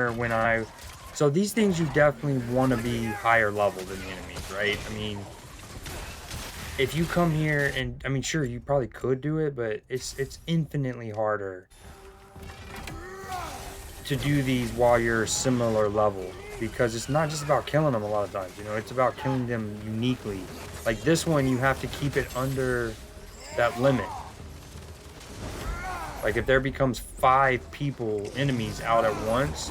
when I so these things you definitely want to be higher level than the enemies, right? I mean, if you come here and I mean, sure, you probably could do it, but it's infinitely harder to do these while you're similar level because it's not just about killing them a lot of times, you know, it's about killing them uniquely. Like this one, you have to keep it under that limit. Like if there becomes 5 enemies out at once,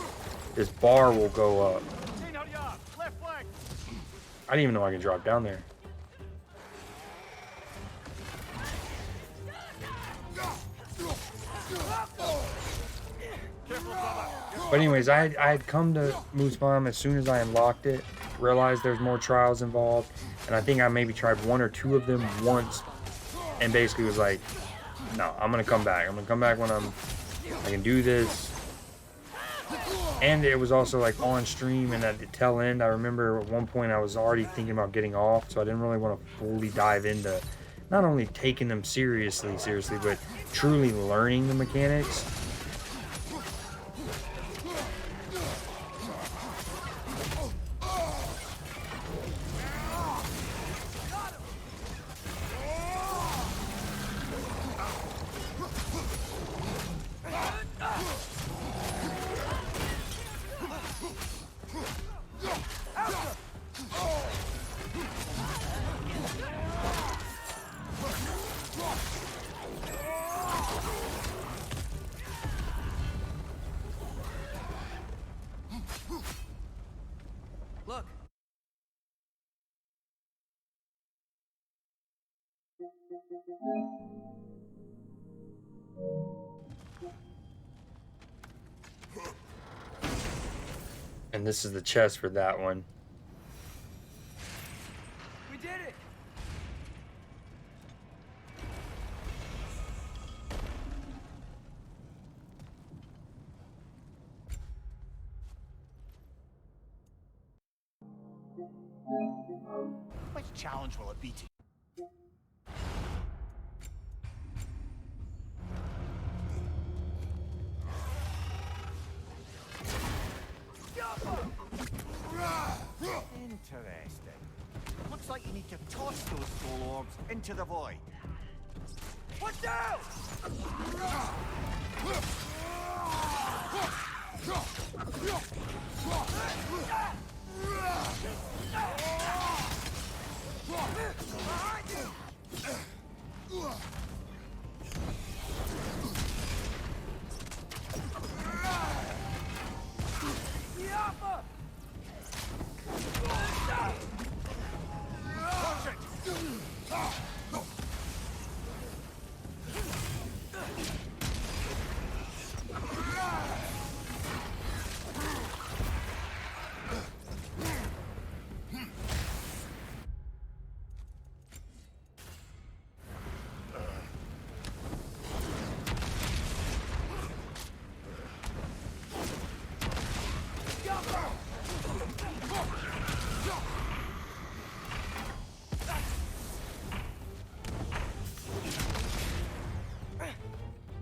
this bar will go up. I didn't even know I could drop down there. But anyways, I had come to Musphelheim as soon as I unlocked it, realized there's more trials involved, and I think I maybe tried 1 or 2 of them once, and basically was like, no, I'm gonna come back. I'm gonna come back when I can do this. And it was also like on stream, and at the tail end, I remember at one point I was already thinking about getting off, so I didn't really want to fully dive into not only taking them seriously, but truly learning the mechanics. Look. And this is the chest for that one. We did it. Which challenge will it be to? Interesting. Looks like you need to toss those soul orbs into the void. Watch out!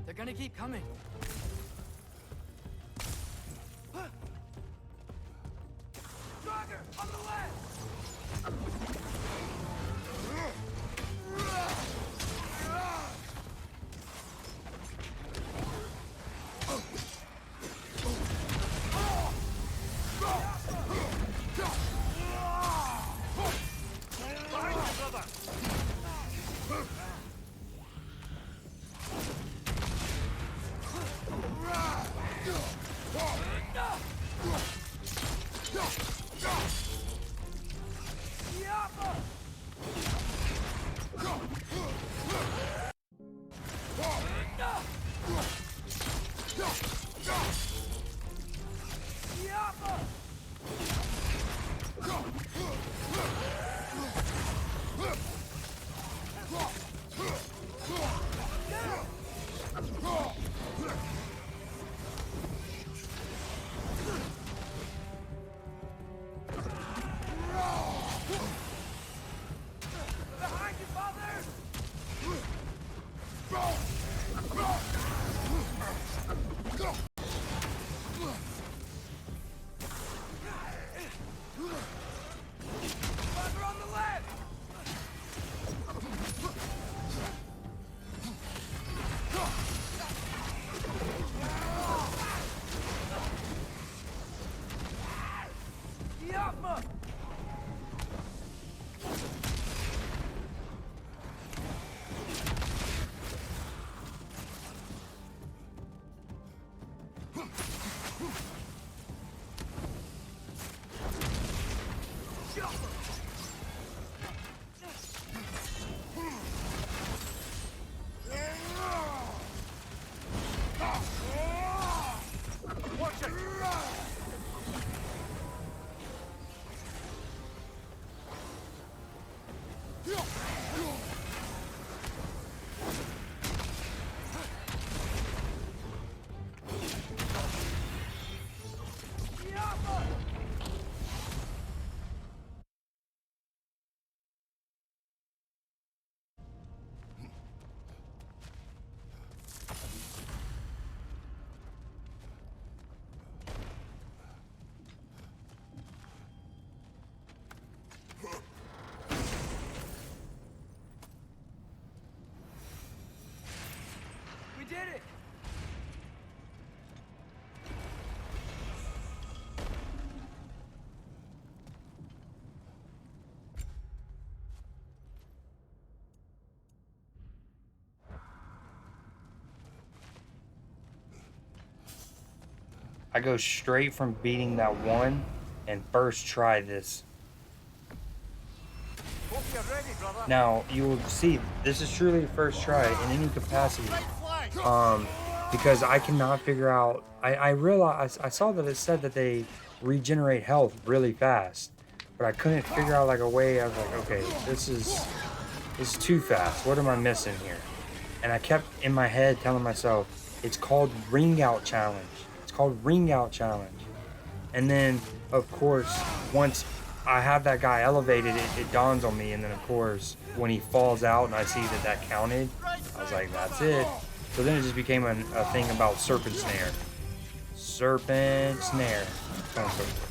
They're gonna keep coming. Draugr, on the left! I go straight from beating that one and first try this. Hope you're ready, brother. Now, you will see, this is truly the first try in any capacity. Right flank. Because I cannot figure out, I realized, I saw that it said that they regenerate health really fast, but I couldn't figure out like a way. I was like, okay, this is too fast. What am I missing here? And I kept in my head telling myself, it's called Ring Out Challenge. It's called Ring Out Challenge. And then, of course, once I have that guy elevated, it dawns on me. And then, of course, when he falls out and I see that that counted, I was like, that's it. So then it just became a thing about Serpent Snare. Serpent Snare. So on and so forth.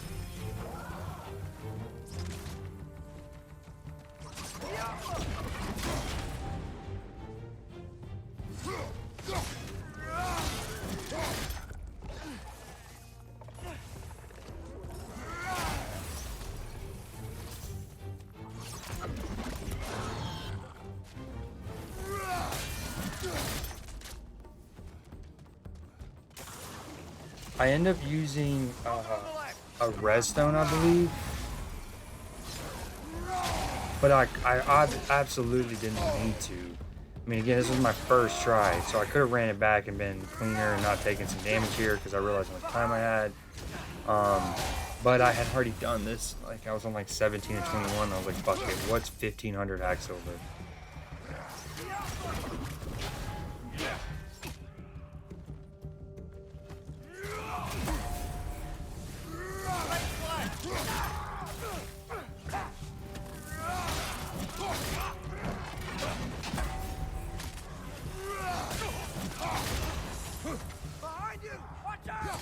I end up using a redstone, I believe, but I absolutely didn't need to. I mean, again, this was my first try, so I could have ran it back and been cleaner and not taking some damage here because I realized how much time I had. But I had already done this. Like, I was on like 17 and 21. I was like, fuck it, what's 1500 hack silver? Behind you! Watch out!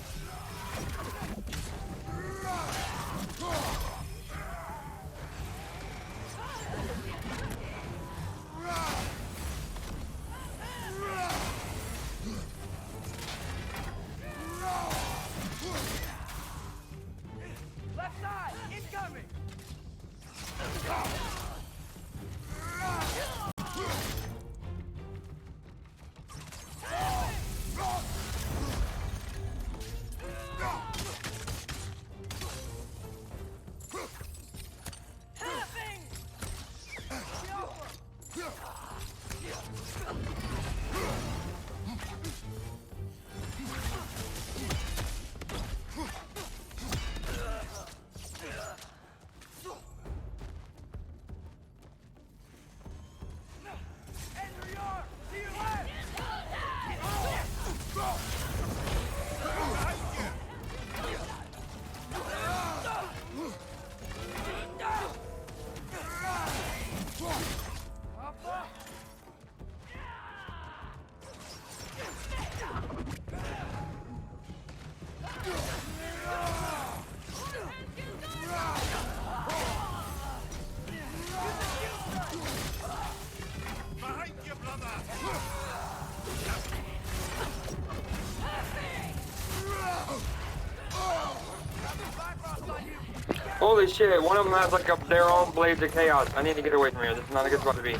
Left side! Incoming! Holy shit, one of them has like their own blades of chaos. I need to get away from here. This is not a good spot to be.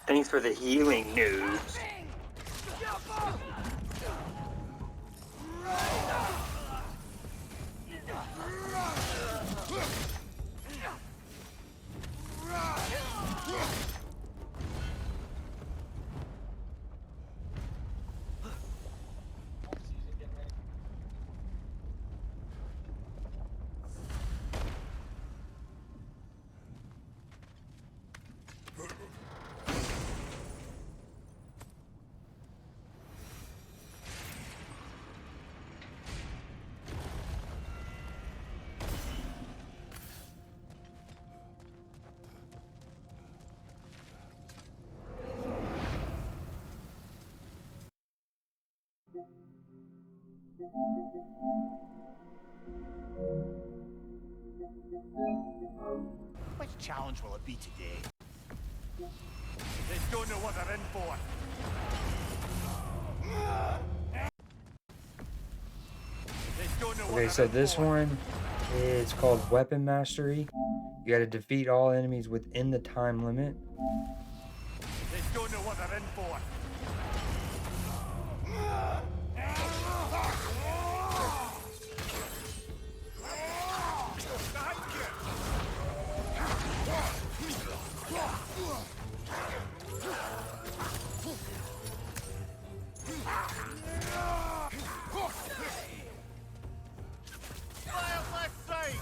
Thanks for the healing, noobs. Which challenge will it be today? They don't know what they're in for. They don't know what Okay, they're so in this for. one is called Weapon Mastery. You gotta defeat all enemies within the time limit. They don't know what they're in for. Fire left side!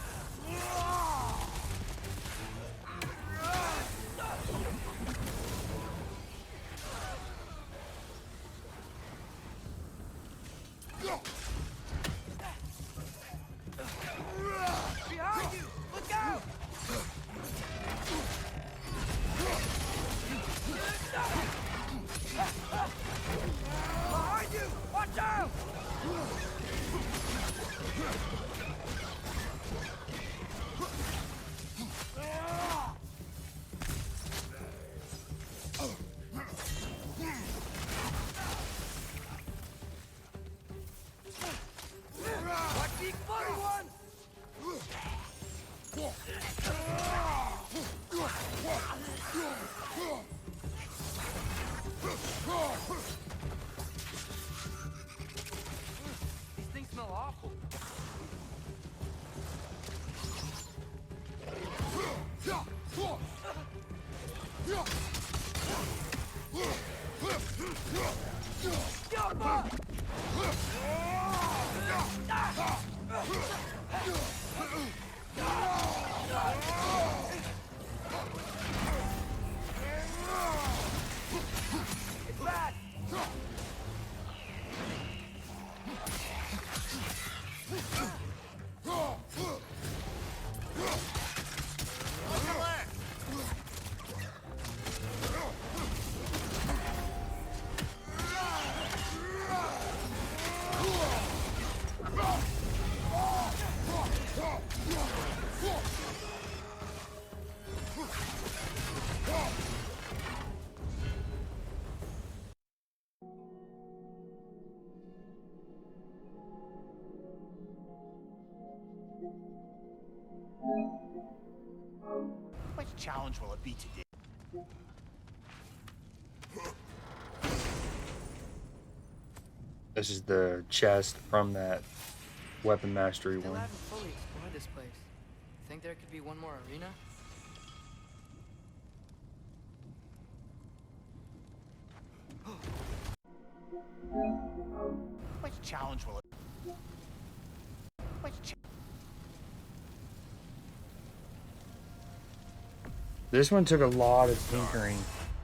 Behind you! Look out! Behind you! Watch out! Watch these funny ones! These things smell awful. It's bad! Which challenge will it be today? This is the chest from that Weapon Mastery Still one. haven't fully explored this place. Think there could be one more arena? Which challenge will it? Which This one took a lot of tinkering.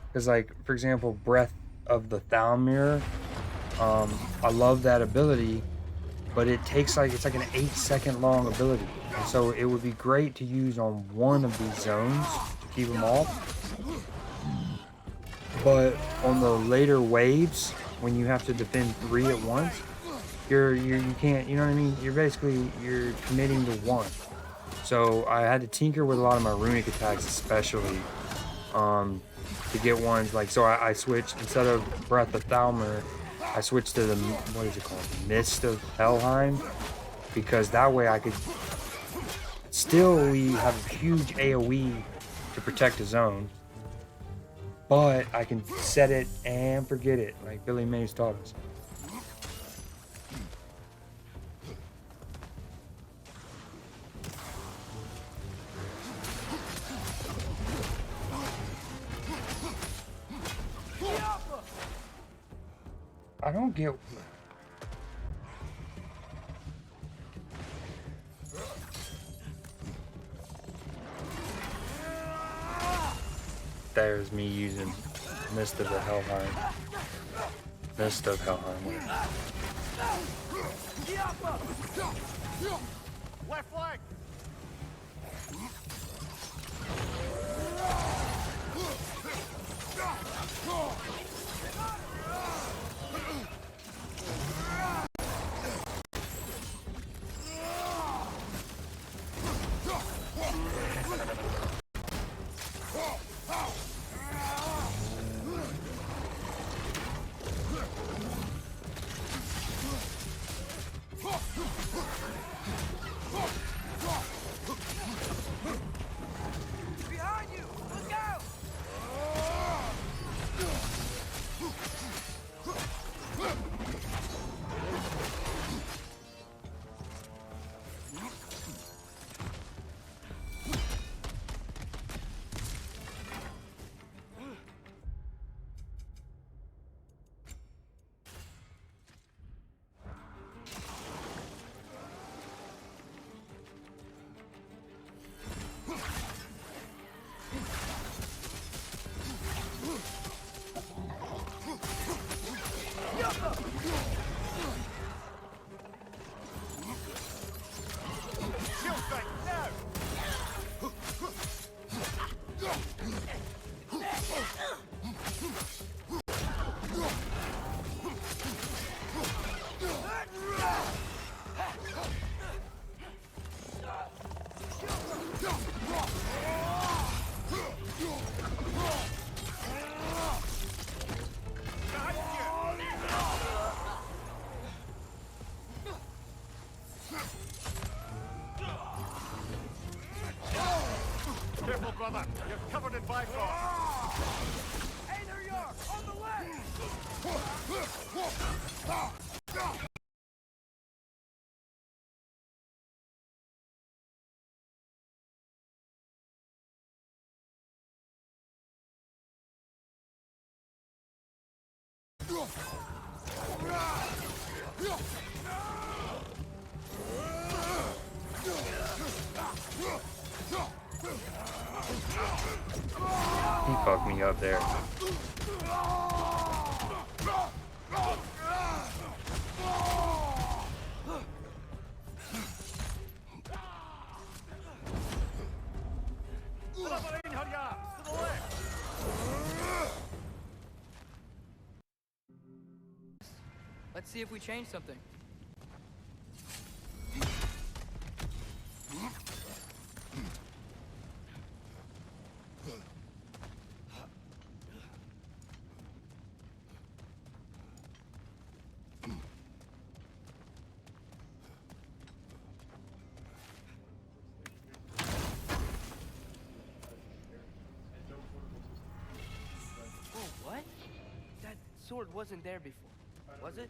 Because, like, for example, Breath of the Thalmir, I love that ability, but it takes like, it's like an 8-second long ability. And so it would be great to use on one of these zones to keep them off. But on the later waves, when you have to defend 3 at once, you can't, you know what I mean? You're committing to one. So I had to tinker with a lot of my runic attacks, especially to get ones like, so I switched, instead of Breath of Thalmir, I switched to the, what is it called, Mist of Helheim, because that way I could still have a huge AoE to protect a zone, but I can set it and forget it, like Billy Mays taught us. I don't get. There's me using Mist of the Helheim. Mist of Helheim. left leg? brother. You're covered in Bifrost. Hey, there you are! On the left! He fucked me up there. Let's see if we change something. Oh, what? That sword wasn't there before, was it?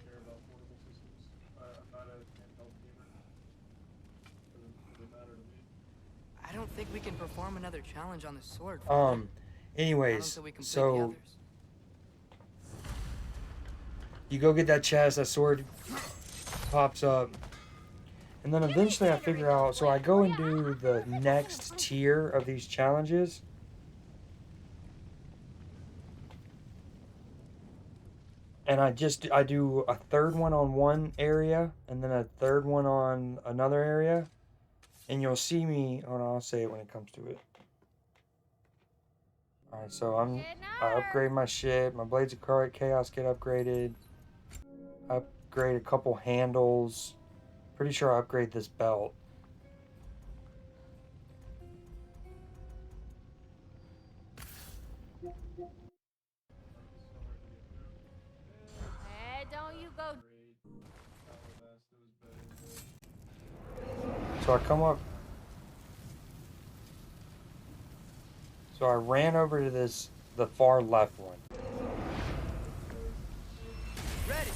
I don't think we can perform another challenge on the sword. Anyways, We complete the so others. you go get that chest, that sword pops up, and then eventually I figure out, so I go and do the next tier of these challenges. And I do a third one on one area, and then a third one on another area. And you'll see me, oh no, I'll say it when it comes to it. Alright, so I upgrade my shit, my Blades of Chaos get upgraded. I upgrade a couple handles. Pretty sure I upgrade this belt. Hey, don't you go. So I come up. So I ran over to the far left one. Ready!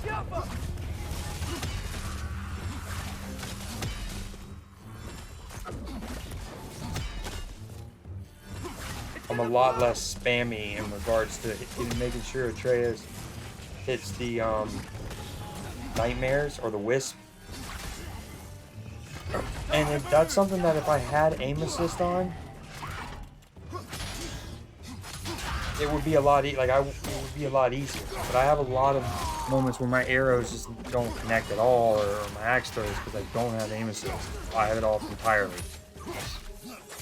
Jump up! I'm a lot less spammy in regards to making sure Atreus hits the nightmares or the wisp. And that's something that if I had aim assist on, it would be a lot it would be a lot easier. But I have a lot of moments where my arrows just don't connect at all, or my axe throws, because I don't have aim assist. I have it off entirely.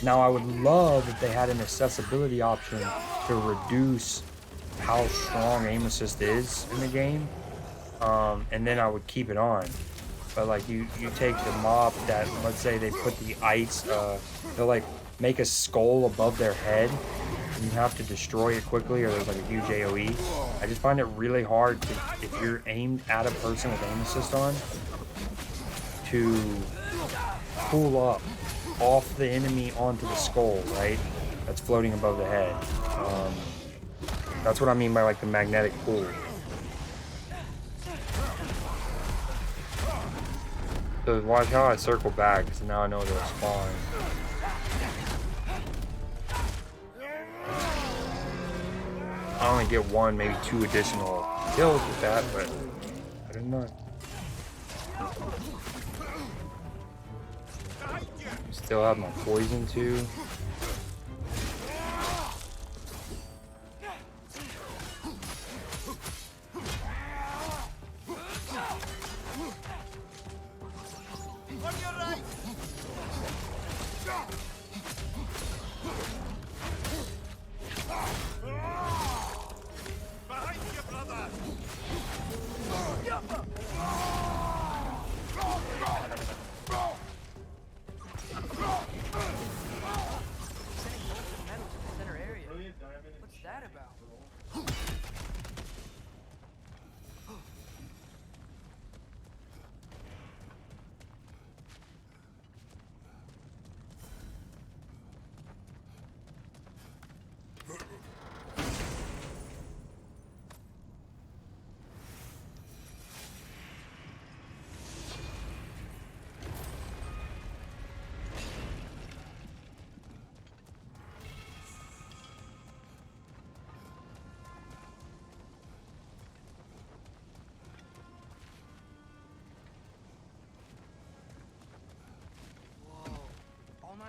Now I would love if they had an accessibility option to reduce how strong aim assist is in the game, and then I would keep it on. But like you take the mob that, let's say they put the ice, they'll like make a skull above their head, and you have to destroy it quickly, or there's like a huge AoE. I just find it really hard to, if you're aimed at a person with aim assist on, to pull up off the enemy onto the skull, right? That's floating above the head. That's what I mean by like the magnetic pull. So watch how I circle back, because now I know they'll spawn. I only get one, maybe two additional kills with that, but I didn't know. Still have my poison too.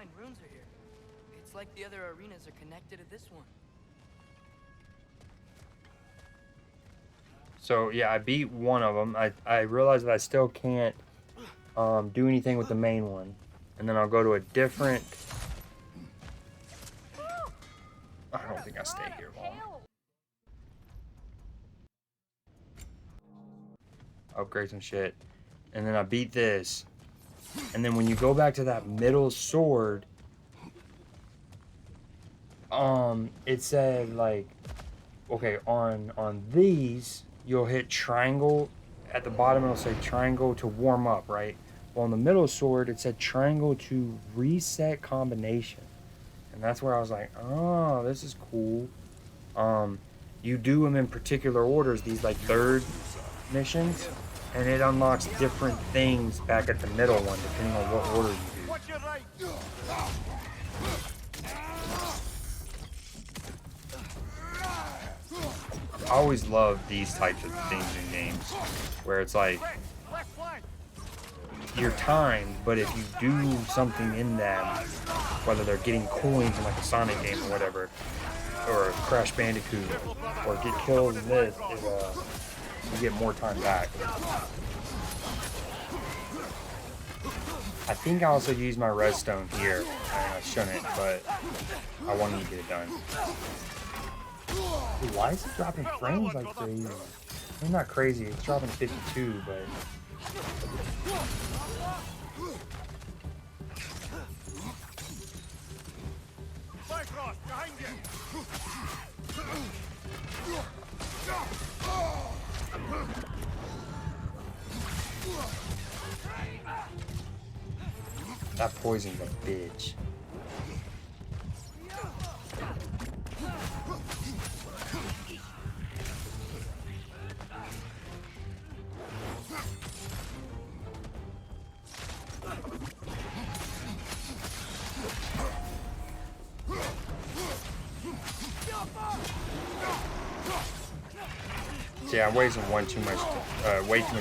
Alfheim runes are here. It's like the other arenas are connected to this one. So yeah, I beat one of them. I realized that I still can't do anything with the main one, and then I'll go to a different. I don't think I stay here long. Upgrade some shit, and then I beat this, and then when you go back to that middle sword, it said like, okay, on these you'll hit triangle at the bottom. It'll say triangle to warm up, right? Well, on the middle sword it said triangle to reset combination, and that's where I was like, oh, this is cool. You do them in particular orders, these like third missions, and it unlocks different things back at the middle one depending on what order you do. Watch your right. I always love these types of things in games where it's like Left flank. you're timed, but if you do something in them, whether they're getting coins in like a Sonic game or whatever, or a Crash Bandicoot, or get killed in this, you get more time back. I think I also used my redstone here. I shouldn't, but I wanted to get it done. Dude, why is it dropping frames like crazy? It's not crazy, it's dropping 52, but... Bifrost, behind you. That poison's a bitch. Yeah, I'm wasting way too much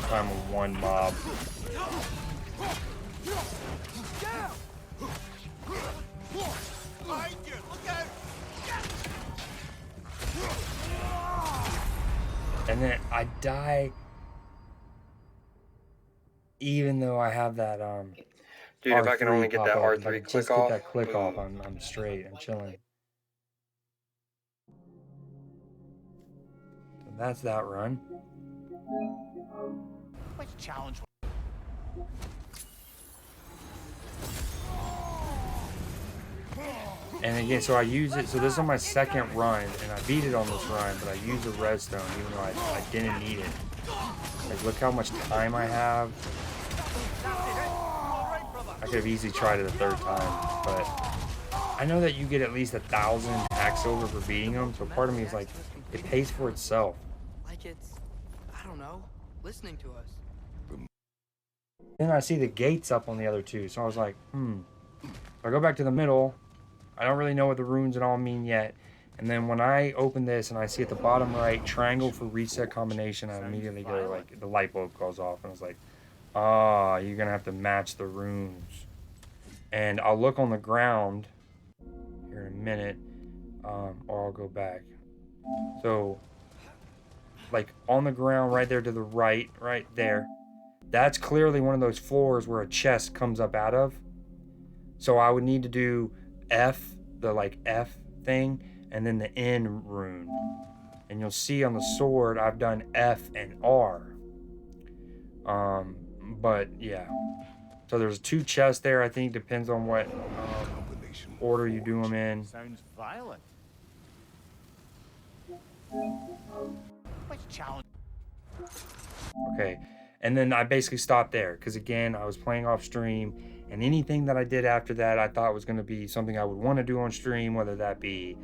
time on one mob. Behind you. Look out. And then I die even though I have that Dude, if I can only get that R3 R3 just click get off. that click off, I'm straight, I'm chilling. So that's that run. Which challenge? And again, so I use it, so this is on my second run, and I beat it on this run, but I used the redstone even though I didn't need it. Like, look how much time I have. I could have easily tried it a third time, but I know that you get at least 1,000 hack silver for beating them, so part of me is like, it pays for itself. Like it's, I don't know, listening to us. Then I see the gates up on the other two, so I was like, So I go back to the middle. I don't really know what the runes and all mean yet. And then when I open this and I see at the bottom right, triangle for reset combination, I immediately go, like, the light bulb goes off. And I was like, ah, you're going to have to match the runes. And I'll look on the ground here in a minute, or I'll go back. So, like, on the ground right there to the right there, that's clearly one of those floors where a chest comes up out of. So I would need to do F, the like F thing, and then the N rune. And you'll see on the sword I've done F and R. But yeah. So there's 2 chests there, I think, depends on what order you do them in. Sounds violent. Which challenge? Okay. And then I basically stopped there because, again, I was playing off stream, and anything that I did after that I thought was going to be something I would want to do on stream, whether that be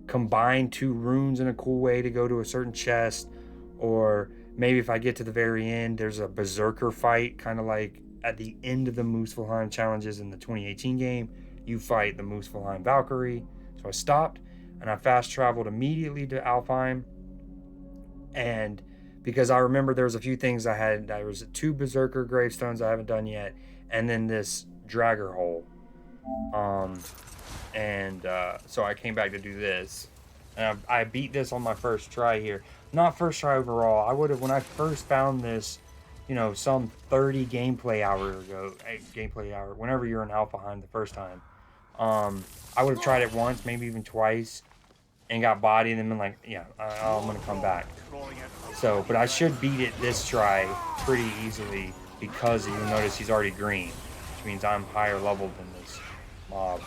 combine 2 runes in a cool way to go to a certain chest, or maybe if I get to the very end, there's a berserker fight, kind of like at the end of the Musphelheim challenges in the 2018 game, you fight the Musphelheim Valkyrie. So I stopped, and I fast traveled immediately to Alfheim, and because I remember there was a few things there was 2 berserker gravestones I haven't done yet, and then this dragger hole. So I came back to do this, and I beat this on my first try here. Not first try overall. I would have, when I first found this, you know, some 30 gameplay hours ago, whenever you're in Alfheim the first time, I would have tried it once, maybe even twice, and got bodied and then been like, yeah, I'm gonna come back. So, but I should beat it this try pretty easily because you'll notice he's already green, which means I'm higher leveled than this mob.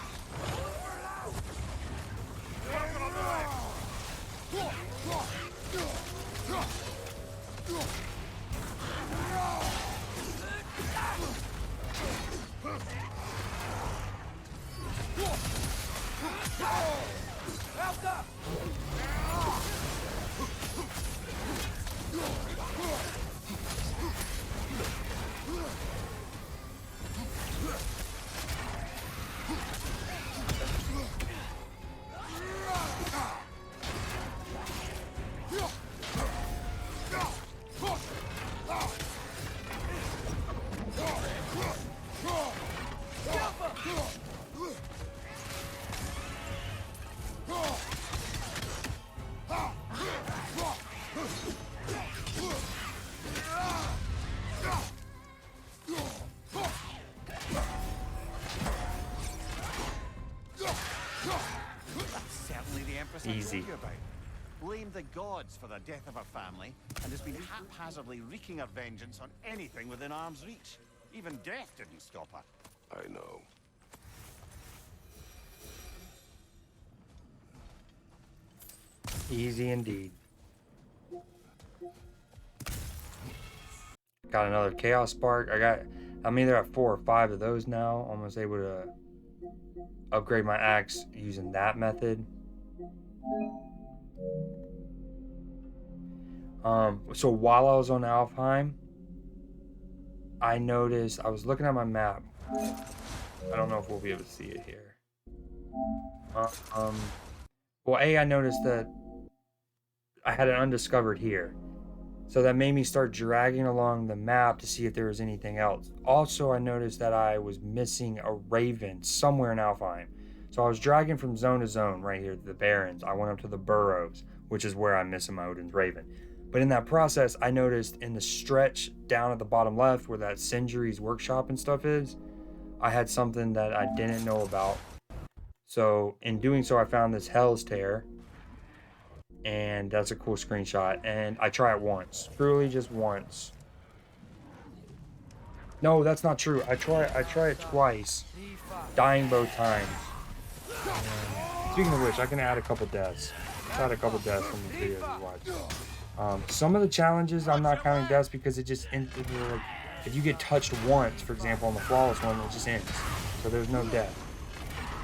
Easy. Blamed the gods for the death of her family and has been haphazardly wreaking her vengeance on anything within arm's reach. Even death didn't stop her. I know. Easy indeed. Got another Chaos Spark. I'm either at 4 or 5 of those now. Almost able to upgrade my axe using that method. So while I was on Alfheim, I noticed, I was looking at my map. I don't know if we'll be able to see it here. Well, I noticed that I had an undiscovered here. So that made me start dragging along the map to see if there was anything else. Also, I noticed that I was missing a raven somewhere in Alfheim. So I was dragging from zone to zone right here to the Barrens. I went up to the Burrows, which is where I'm missing my Odin's Raven. But in that process, I noticed in the stretch down at the bottom left where that Sindri's workshop and stuff is, I had something that I didn't know about. So in doing so, I found this Hell's Tear. And that's a cool screenshot. And I try it once. Truly just once. No, that's not true. I try it twice. Dying both times. Speaking of which, I can add a couple deaths. Let's add a couple deaths from the videos we watch. Some of the challenges I'm not counting deaths because it just ends. Like, if you get touched once, for example, on the flawless one, it just ends. So there's no death.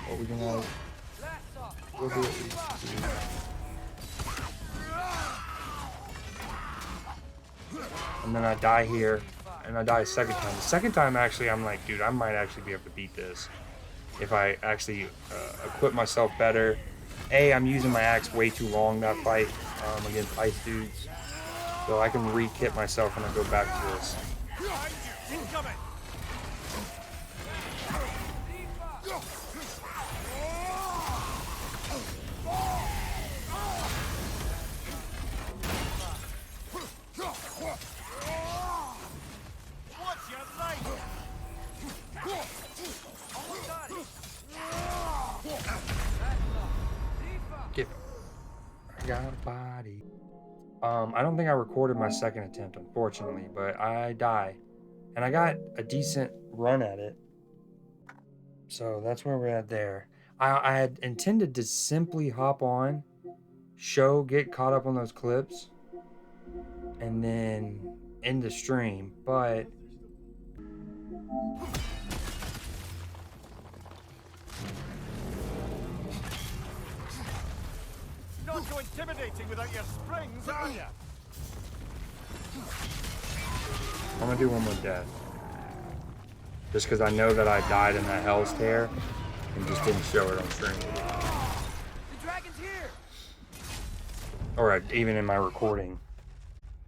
What we're gonna we'll do it. And then I die here, and I die a second time. The second time, actually, I'm like, dude, I might actually be able to beat this if I actually equip myself better. I'm using my axe way too long that fight against ice dudes, so I can re-kit myself when I go back to this. I got a body. I don't think I recorded my second attempt, unfortunately, but I die. And I got a decent run at it. So that's where we're at there. I had intended to simply hop on, get caught up on those clips, and then end the stream, but Not so intimidating without your springs, are you? I'm gonna do one more death. Just because I know that I died in that Hell's Tear and just didn't show it on stream. The dragon's here. Or even in my recording.